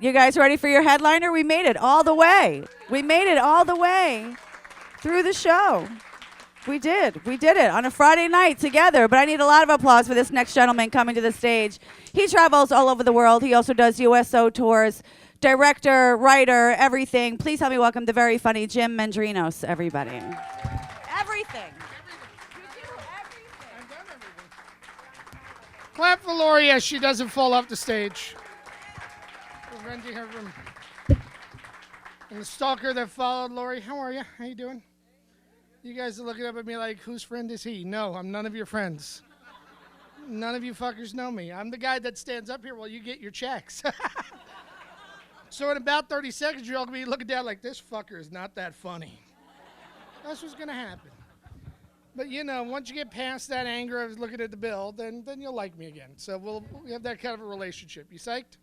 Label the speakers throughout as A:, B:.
A: You guys ready for your headliner? We made it all the way. We made it all the way through the show. We did. We did it on a Friday night together. But I need a lot of applause for this next gentleman coming to the stage. He travels all over the world. He also does USO tours, director, writer, everything. Please help me welcome the very funny Jim Mendrinos, everybody. Everything.
B: Clap for Lori as she doesn't fall off the stage. Preventing her from... And the stalker that followed Lori, how are you? How you doing? You guys are looking up at me like, whose friend is he? No, I'm none of your friends. None of you fuckers know me. I'm the guy that stands up here while you get your checks. So in about 30 seconds, you're all going to be looking down like, this fucker is not that funny. That's what's going to happen. But, you know, once you get past that anger of looking at the bill, then you'll like me again. So we'll have that kind of a relationship. You psyched?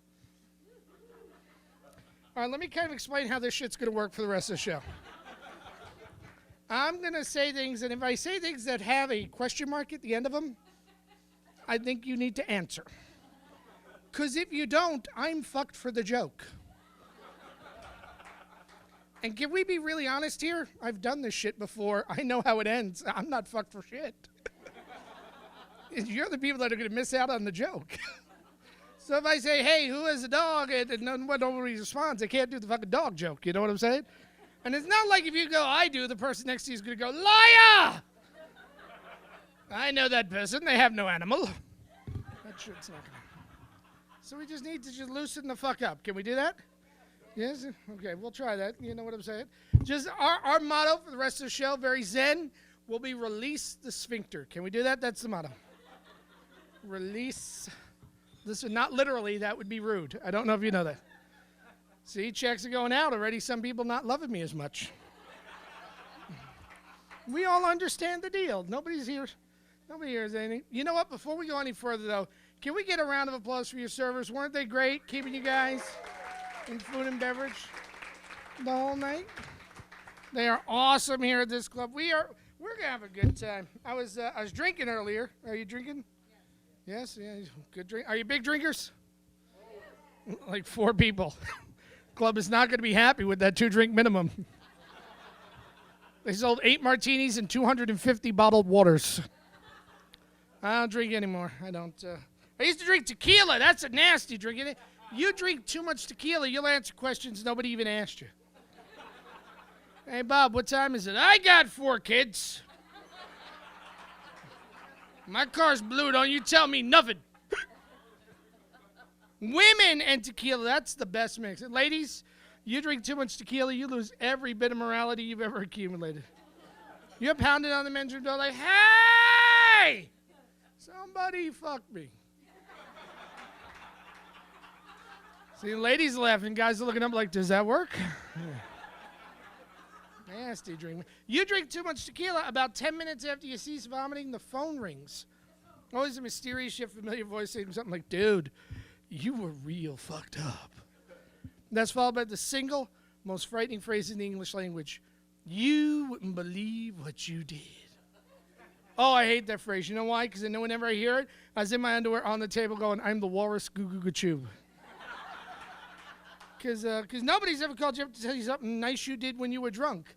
B: All right, let me kind of explain how this shit's going to work for the rest of the show. I'm going to say things, and if I say things that have a question mark at the end of them, I think you need to answer. Because if you don't, I'm fucked for the joke. And can we be really honest here? I've done this shit before. I know how it ends. I'm not fucked for shit. You're the people that are going to miss out on the joke. So if I say, hey, who has a dog? And nobody responds, I can't do the fucking dog joke. You know what I'm saying? And it's not like if you go, I do, the person next to you is going to go, liar! I know that person. They have no animal. That shit's not going to. So we just need to just loosen the fuck up. Can we do that? Yes? Okay, we'll try that. You know what I'm saying? Just our motto for the rest of the show, very zen, will be release the sphincter. Can we do that? That's the motto. Release. Listen, not literally. That would be rude. I don't know if you know that. See, checks are going out already. Some people not loving me as much. We all understand the deal. Nobody's here. Nobody hears anything. You know what? Before we go any further, though, can we get a round of applause for your servers? Weren't they great keeping you guys in food and beverage the whole night? They are awesome here at this club. We're gonna have a good time. I was drinking earlier. Are you drinking? Yes. Yeah. Good drink. Are you big drinkers? Like 4 people. Club is not going to be happy with that 2-drink minimum. They sold 8 martinis and 250 bottled waters. I don't drink anymore. I don't. I used to drink tequila. That's a nasty drink. You drink too much tequila, you'll answer questions nobody even asked you. Hey, Bob, what time is it? I got 4 kids. My car's blue. Don't you tell me nothing. Women and tequila, that's the best mix. And ladies, you drink too much tequila, you lose every bit of morality you've ever accumulated. You're pounding on the men's room door like, hey! Somebody fuck me. See, ladies laughing, guys are looking up like, does that work? Yeah. Nasty drink. You drink too much tequila, about 10 minutes after you cease vomiting, the phone rings. Always a mysterious yet familiar voice saying something like, dude, you were real fucked up. That's followed by the single most frightening phrase in the English language. You wouldn't believe what you did. Oh, I hate that phrase. You know why? Because I know whenever I hear it, I was in my underwear on the table going, I'm the walrus goo goo goo choo. Because nobody's ever called you up to tell you something nice you did when you were drunk.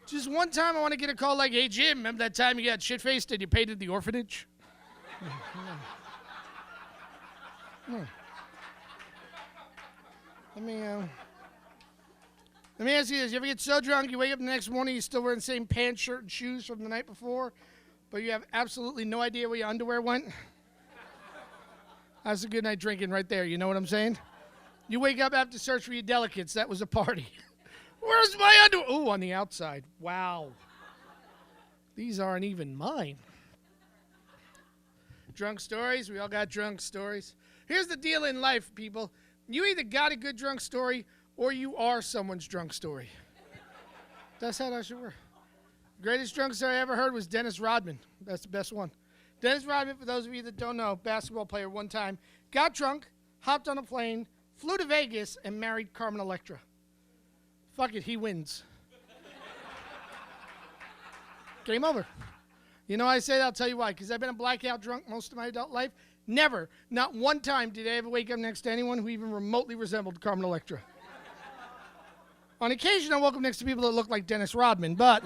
B: Just one time I want to get a call like, hey, Jim, remember that time you got shit-faced and you paid at the orphanage? Let me ask you this. You ever get so drunk you wake up the next morning, you're still wearing the same pants, shirt, and shoes from the night before, but you have absolutely no idea where your underwear went? That's a good night drinking right there. You know what I'm saying? You wake up after search for your delicates. That was a party. Where's my underwear? Oh, on the outside. Wow. These aren't even mine. Drunk stories. We all got drunk stories. Here's the deal in life, people. You either got a good drunk story or you are someone's drunk story. That's how that should work. Greatest drunk story I ever heard was Dennis Rodman. That's the best one. Dennis Rodman, for those of you that don't know, basketball player one time, got drunk, hopped on a plane, flew to Vegas, and married Carmen Electra. Fuck it, he wins. Game over. You know I say that, I'll tell you why. Because I've been a blackout drunk most of my adult life. Never, not one time did I ever wake up next to anyone who even remotely resembled Carmen Electra. On occasion, I woke up next to people that looked like Dennis Rodman, but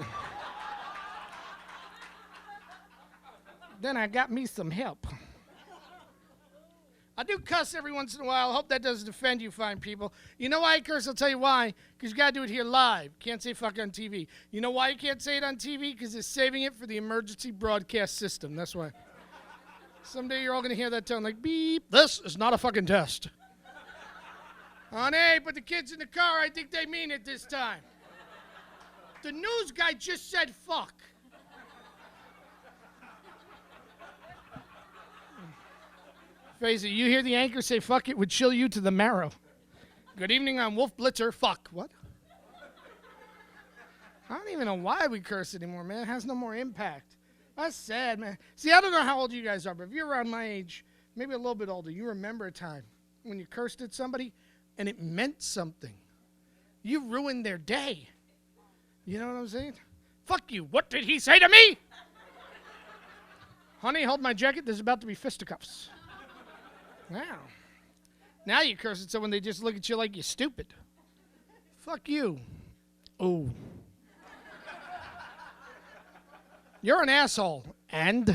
B: then I got me some help. I do cuss every once in a while. I hope that doesn't offend you fine people. You know why I curse? I'll tell you why. Because you got to do it here live. Can't say fuck on TV. You know why you can't say it on TV? Because they're saving it for the emergency broadcast system. That's why. Someday you're all going to hear that tone like, beep, this is not a fucking test. Honey, put the kids in the car. I think they mean it this time. The news guy just said fuck. Face it, you hear the anchor say fuck, it would chill you to the marrow. Good evening, I'm Wolf Blitzer. Fuck. What? I don't even know why we curse anymore, man. It has no more impact. That's sad, man. See, I don't know how old you guys are, but if you're around my age, maybe a little bit older, you remember a time when you cursed at somebody and it meant something. You ruined their day. You know what I'm saying? Fuck you. What did he say to me? Honey, hold my jacket. There's about to be fisticuffs. Now you curse at someone, they just look at you like you're stupid. Fuck you. Oh. You're an asshole. And?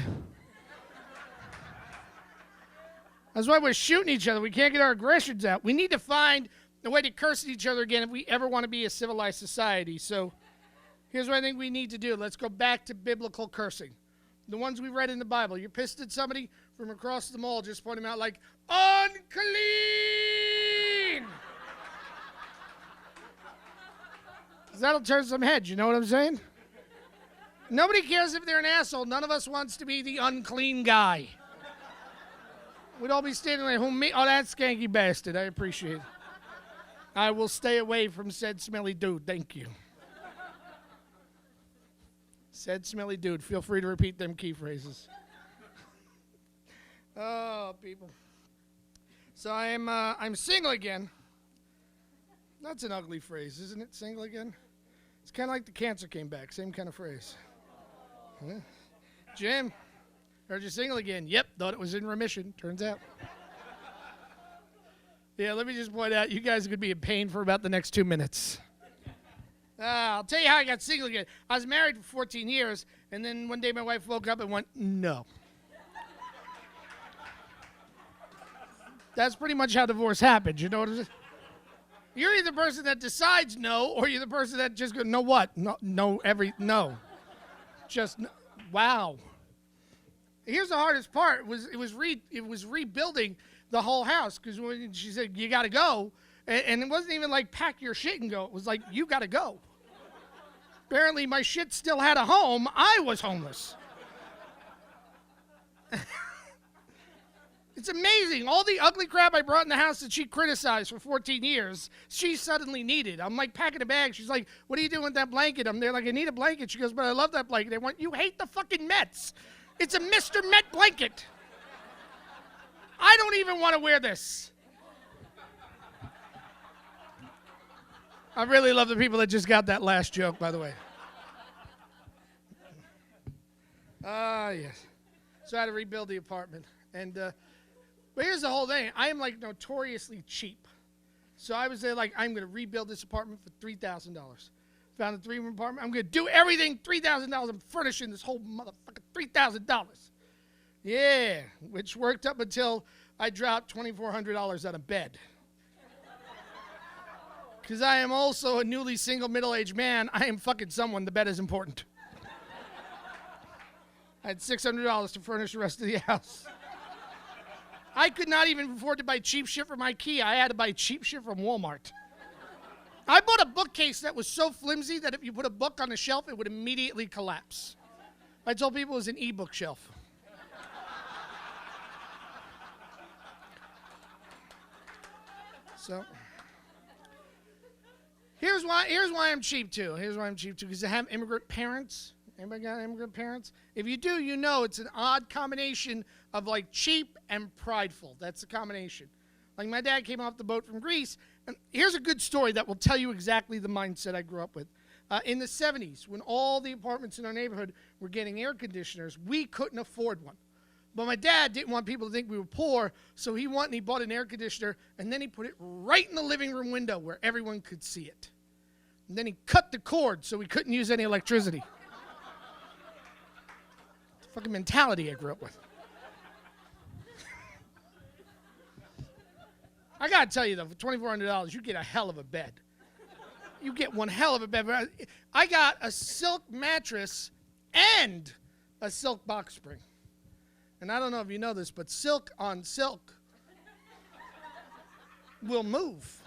B: That's why we're shooting each other. We can't get our aggressions out. We need to find a way to curse at each other again if we ever want to be a civilized society. So here's what I think we need to do. Let's go back to biblical cursing. The ones we read in the Bible. You're pissed at somebody from across the mall, just point them out like, unclean! Because that'll turn some heads, you know what I'm saying? Nobody cares if they're an asshole. None of us wants to be the unclean guy. We'd all be standing like, who me? Oh, that skanky bastard. I appreciate it. I will stay away from said smelly dude. Thank you. Said smelly dude. Feel free to repeat them key phrases. Oh, people. So I'm single again. That's an ugly phrase, isn't it? Single again? It's kind of like the cancer came back. Same kind of phrase. Huh? Jim, heard you're single again. Yep, thought it was in remission. Turns out. Yeah, let me just point out, you guys are going to be in pain for about the next 2 minutes. I'll tell you how I got single again. I was married for 14 years, and then one day my wife woke up and went, no. That's pretty much how divorce happens, you know what I'm saying? You're either the person that decides no, or you're the person that just goes, no what? No. Just, no. Wow. Here's the hardest part, it was rebuilding the whole house, because when she said, you got to go, and it wasn't even like, pack your shit and go. It was like, you got to go. Apparently, my shit still had a home. I was homeless. It's amazing. All the ugly crap I brought in the house that she criticized for 14 years, she suddenly needed. I'm like packing a bag. She's like, what are you doing with that blanket? I'm there like, I need a blanket. She goes, but I love that blanket. I went, you hate the fucking Mets. It's a Mr. Met blanket. I don't even want to wear this. I really love the people that just got that last joke, by the way. Yes. So I had to rebuild the apartment. And, but here's the whole thing. I am, like, notoriously cheap. So I was there, like, I'm going to rebuild this apartment for $3,000. Found a 3-room apartment. I'm going to do everything, $3,000. I'm furnishing this whole motherfucker, $3,000. Yeah, which worked up until I dropped $2,400 out of bed. Because I am also a newly single middle-aged man. I am fucking someone. The bed is important. I had $600 to furnish the rest of the house. I could not even afford to buy cheap shit from IKEA. I had to buy cheap shit from Walmart. I bought a bookcase that was so flimsy that if you put a book on a shelf, it would immediately collapse. I told people it was an e-book shelf. So, here's why I'm cheap too. Because I have immigrant parents. Anybody got immigrant parents? If you do, you know it's an odd combination of like cheap and prideful. That's the combination. Like my dad came off the boat from Greece. And here's a good story that will tell you exactly the mindset I grew up with. In the 70s, when all the apartments in our neighborhood were getting air conditioners, we couldn't afford one. But my dad didn't want people to think we were poor, so he bought an air conditioner, and then he put it right in the living room window where everyone could see it. And then he cut the cord so we couldn't use any electricity. It's the fucking mentality I grew up with. I gotta tell you though, for $2,400, you get a hell of a bed. You get one hell of a bed. I got a silk mattress and a silk box spring. And I don't know if you know this, but silk on silk will move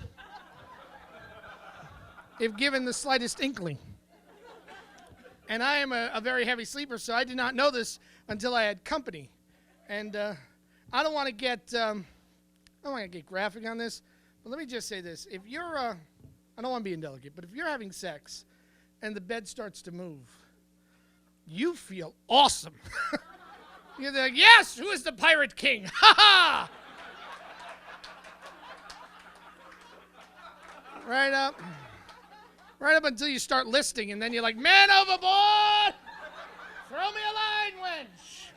B: if given the slightest inkling. And I am a very heavy sleeper, so I did not know this until I had company. And I don't want to get graphic on this, but let me just say this. If you're, I don't want to be indelicate, but if you're having sex and the bed starts to move, you feel awesome. You're like, yes, who is the pirate king? Ha ha! Right up until you start listing, and then you're like, man overboard! Throw me a line winch!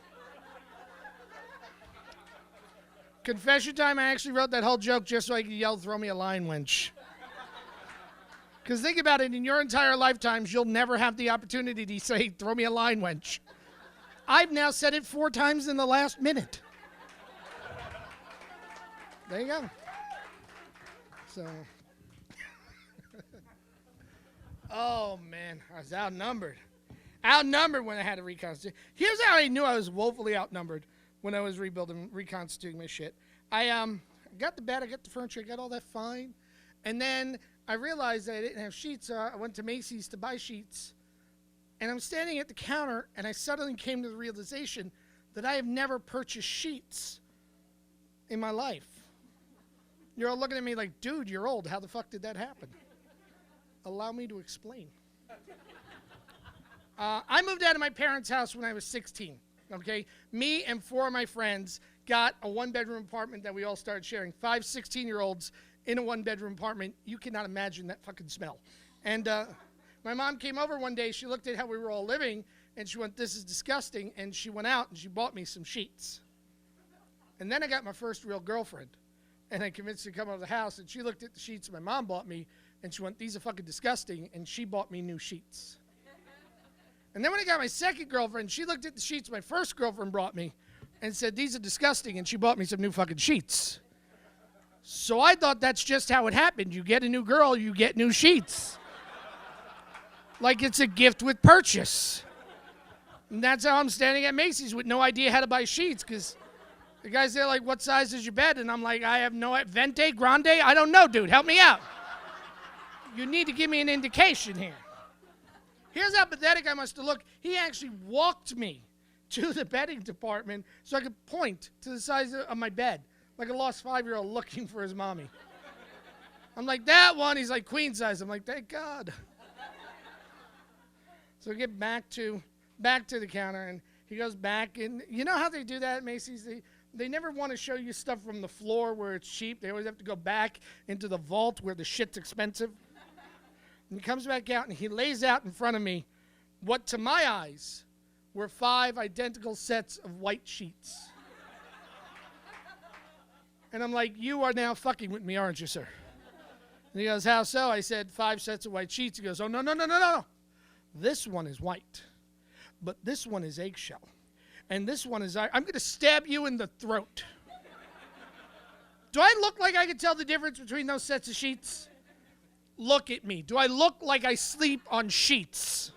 B: Confession time, I actually wrote that whole joke just so I could yell, throw me a line winch. Because think about it, in your entire lifetimes, you'll never have the opportunity to say, throw me a line winch. I've now said it 4 times in the last minute. There you go. So, oh man, I was outnumbered. Outnumbered when I had to reconstitute. Here's how I knew I was woefully outnumbered when I was reconstituting my shit. I got the bed, I got the furniture, I got all that fine. And then I realized that I didn't have sheets, so I went to Macy's to buy sheets. And I'm standing at the counter, and I suddenly came to the realization that I have never purchased sheets in my life. You're all looking at me like, dude, you're old. How the fuck did that happen? Allow me to explain. I moved out of my parents' house when I was 16, okay? Me and 4 of my friends got a 1-bedroom apartment that we all started sharing. 5 16-year-olds in a 1-bedroom apartment. You cannot imagine that fucking smell. And my mom came over one day. She looked at how we were all living, and she went, this is disgusting. And she went out, and she bought me some sheets. And then I got my first real girlfriend, and I convinced her to come over to the house, and she looked at the sheets my mom bought me, and she went, these are fucking disgusting, and she bought me new sheets. And then when I got my second girlfriend, she looked at the sheets my first girlfriend brought me and said, these are disgusting, and she bought me some new fucking sheets. So I thought that's just how it happened. You get a new girl, you get new sheets. Like it's a gift with purchase. And that's how I'm standing at Macy's with no idea how to buy sheets, because the guy's there like, what size is your bed? And I'm like, I have no, Vente, Grande? I don't know, dude. Help me out. You need to give me an indication here. Here's how pathetic I must have looked. He actually walked me to the bedding department so I could point to the size of my bed, like a lost 5-year-old looking for his mommy. I'm like, that one? He's like, queen size. I'm like, thank God. So we get back to the counter, and he goes back, and you know how they do that at Macy's? They never want to show you stuff from the floor where it's cheap. They always have to go back into the vault where the shit's expensive. And he comes back out, and he lays out in front of me what, to my eyes, were 5 identical sets of white sheets. And I'm like, you are now fucking with me, aren't you, sir? And he goes, how so? I said, 5 sets of white sheets. He goes, oh, no. This one is white, but this one is eggshell. And this one is, I'm going to stab you in the throat. Do I look like I can tell the difference between those sets of sheets? Look at me. Do I look like I sleep on sheets?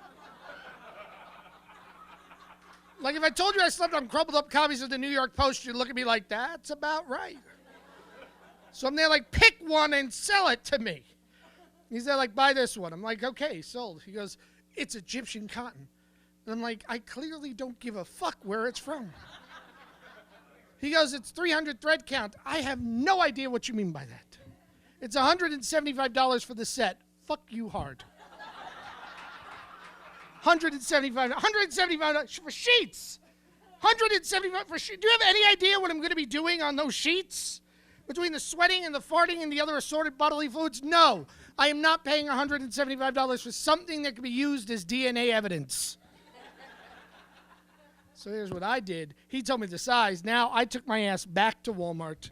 B: Like if I told you I slept on crumpled up copies of the New York Post, you'd look at me like, that's about right. So I'm there like, pick one and sell it to me. He's there like, buy this one. I'm like, okay, sold. He goes, it's Egyptian cotton. And I'm like, I clearly don't give a fuck where it's from. He goes, it's 300 thread count. I have no idea what you mean by that. It's $175 for the set. Fuck you hard. $175 for sheets. $175 for sheets. Do you have any idea what I'm going to be doing on those sheets? Between the sweating and the farting and the other assorted bodily fluids? No. I am not paying $175 for something that can be used as DNA evidence. So here's what I did. He told me the size. Now I took my ass back to Walmart.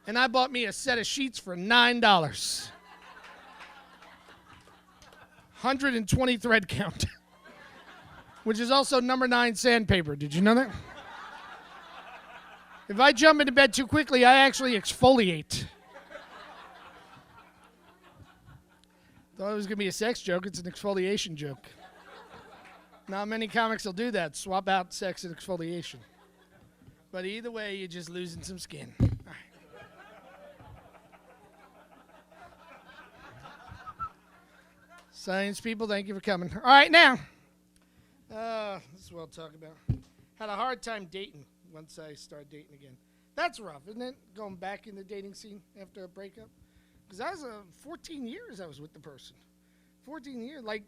B: And I bought me a set of sheets for $9. 120 thread count. Which is also number 9 sandpaper. Did you know that? If I jump into bed too quickly, I actually exfoliate. Thought it was going to be a sex joke. It's an exfoliation joke. Not many comics will do that. Swap out sex and exfoliation. But either way, you're just losing some skin. All right. Science people, thank you for coming. All right, now. This is what I'll talk about. Had a hard time dating once I started dating again. That's rough, isn't it? Going back in the dating scene after a breakup. Because I was 14 years I was with the person. 14 years. Like,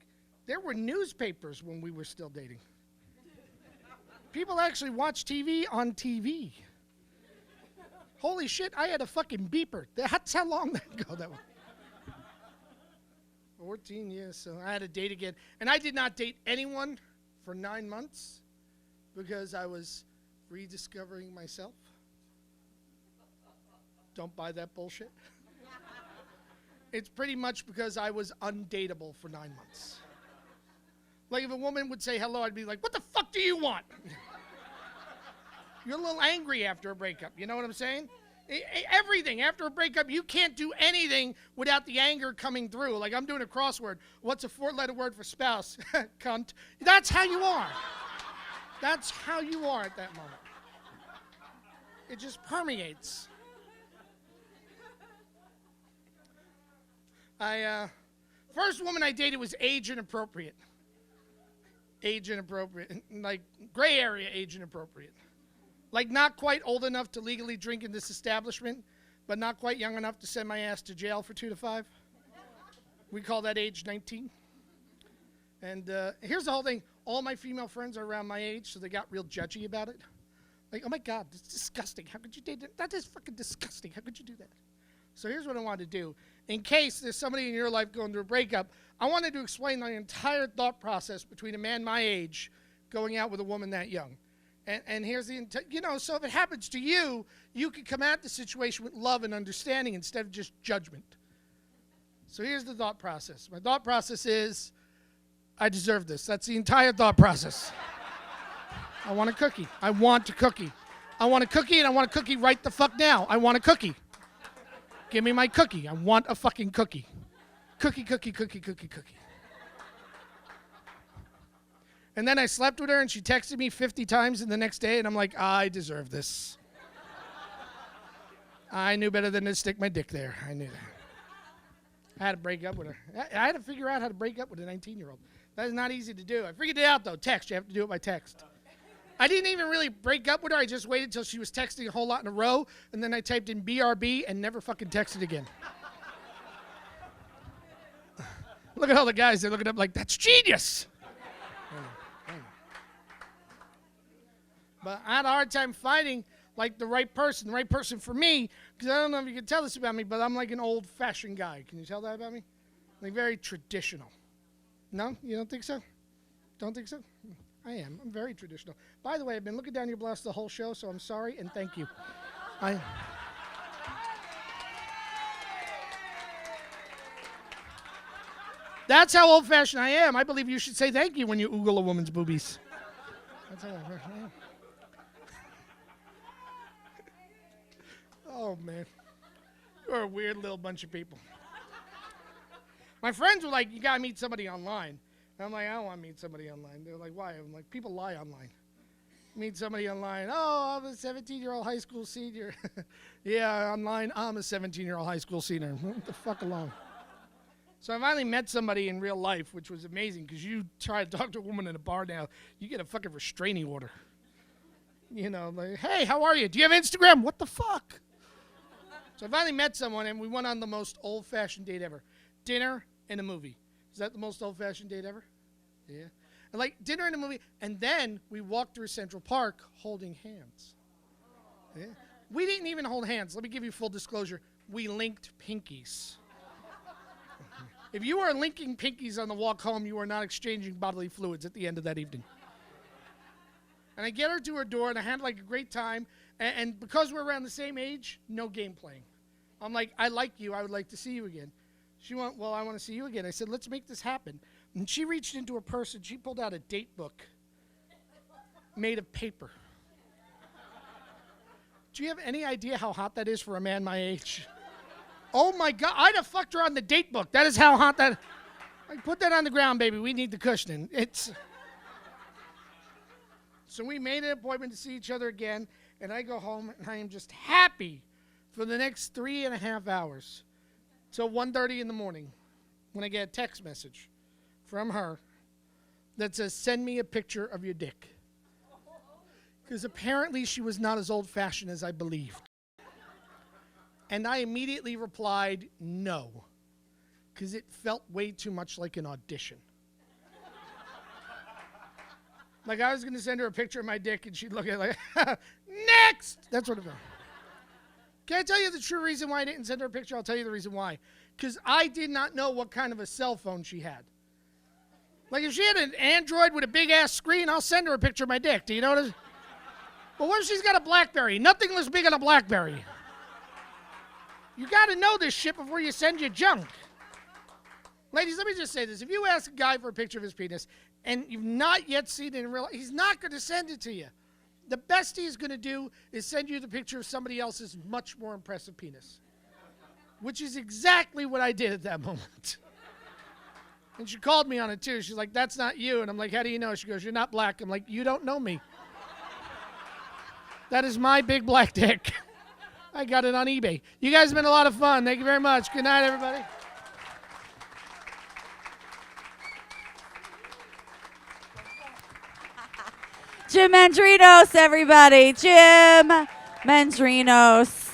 B: there were newspapers when we were still dating. People actually watch TV on TV. Holy shit, I had a fucking beeper. That's how long that ago that was. 14 years, so I had to date again. And I did not date anyone for 9 months because I was rediscovering myself. Don't buy that bullshit. It's pretty much because I was undateable for 9 months. Like if a woman would say hello, I'd be like, what the fuck do you want? You're a little angry after a breakup, you know what I'm saying? Everything, after a breakup, you can't do anything without the anger coming through. Like I'm doing a crossword. What's a 4-letter word for spouse? Cunt. That's how you are. That's how you are at that moment. It just permeates. First woman I dated was age inappropriate. Age inappropriate. Like gray area age inappropriate. Like not quite old enough to legally drink in this establishment, but not quite young enough to send my ass to jail for 2 to 5. We call that age 19. And here's the whole thing. All my female friends are around my age, so they got real judgy about it. Like, oh my God, it's disgusting. How could you date that? That is fucking disgusting. How could you do that? So here's what I wanted to do. In case there's somebody in your life going through a breakup, I wanted to explain the entire thought process between a man my age going out with a woman that young. And here's the, so if it happens to you, you can come at the situation with love and understanding instead of just judgment. So here's the thought process. My thought process is, I deserve this. That's the entire thought process. I want a cookie. I want a cookie. I want a cookie, and I want a cookie right the fuck now. I want a cookie. Give me my cookie. I want a fucking cookie. Cookie, cookie, cookie, cookie, cookie. And then I slept with her, and she texted me 50 times in the next day, and I'm like, I deserve this. I knew better than to stick my dick there. I knew that. I had to break up with her. I had to figure out how to break up with a 19-year-old. That is not easy to do. I figured it out, though. Text. You have to do it by text. I didn't even really break up with her. I just waited till she was texting a whole lot in a row, and then I typed in BRB and never fucking texted again. Look at all the guys. They're looking up like, that's genius. But I had a hard time finding, like, the right person for me, because I don't know if you can tell this about me, but I'm like an old-fashioned guy. Can you tell that about me? Like, very traditional. No? You don't think so? Don't think so? I am. I'm very traditional. By the way, I've been looking down your blouse the whole show, so I'm sorry and thank you. That's how old-fashioned I am. I believe you should say thank you when you oogle a woman's boobies. That's how old-fashioned I am. Oh, man. You're a weird little bunch of people. My friends were like, you got to meet somebody online. And I'm like, I don't want to meet somebody online. They're like, why? I'm like, people lie online. Meet somebody online. Oh, I'm a 17-year-old high school senior. Yeah, online, I'm a 17-year-old high school senior. What the fuck alone? So I finally met somebody in real life, which was amazing, because you try to talk to a woman in a bar now, you get a fucking restraining order. You know, like, hey, how are you? Do you have Instagram? What the fuck? So I finally met someone, and we went on the most old-fashioned date ever. Dinner and a movie. Is that the most old-fashioned date ever? Yeah. And like dinner and a movie, and then we walked through Central Park holding hands. Yeah. We didn't even hold hands. Let me give you full disclosure. We linked pinkies. If you are linking pinkies on the walk home, you are not exchanging bodily fluids at the end of that evening. And I get her to her door, and I had like a great time. And because we're around the same age, no game playing. I'm like, I like you. I would like to see you again. She went, well, I want to see you again. I said, let's make this happen. And she reached into her purse, and she pulled out a date book made of paper. Do you have any idea how hot that is for a man my age? Oh, my God. I'd have fucked her on the date book. That is how hot that... Like, put that on the ground, baby. We need the cushioning. So we made an appointment to see each other again, and I go home, and I am just happy for the next 3.5 hours till 1:30 in the morning when I get a text message from her that says, send me a picture of your dick. Because apparently she was not as old-fashioned as I believed. And I immediately replied, no, because it felt way too much like an audition. Like I was going to send her a picture of my dick, and she'd look at it like, next! That's what it felt. Can I tell you the true reason why I didn't send her a picture? I'll tell you the reason why. Because I did not know what kind of a cell phone she had. Like if she had an Android with a big-ass screen, I'll send her a picture of my dick. Do you know what it is? But what if she's got a BlackBerry? Nothing looks big on a BlackBerry. You got to know this shit before you send your junk. Ladies, let me just say this. If you ask a guy for a picture of his penis and you've not yet seen it in real life, he's not going to send it to you. The best he's going to do is send you the picture of somebody else's much more impressive penis, which is exactly what I did at that moment. And she called me on it, too. She's like, that's not you. And I'm like, how do you know? She goes, you're not black. I'm like, you don't know me. That is my big black dick. I got it on eBay. You guys have been a lot of fun. Thank you very much. Good night, everybody.
A: Jim Mendrinos, everybody. Jim Mendrinos.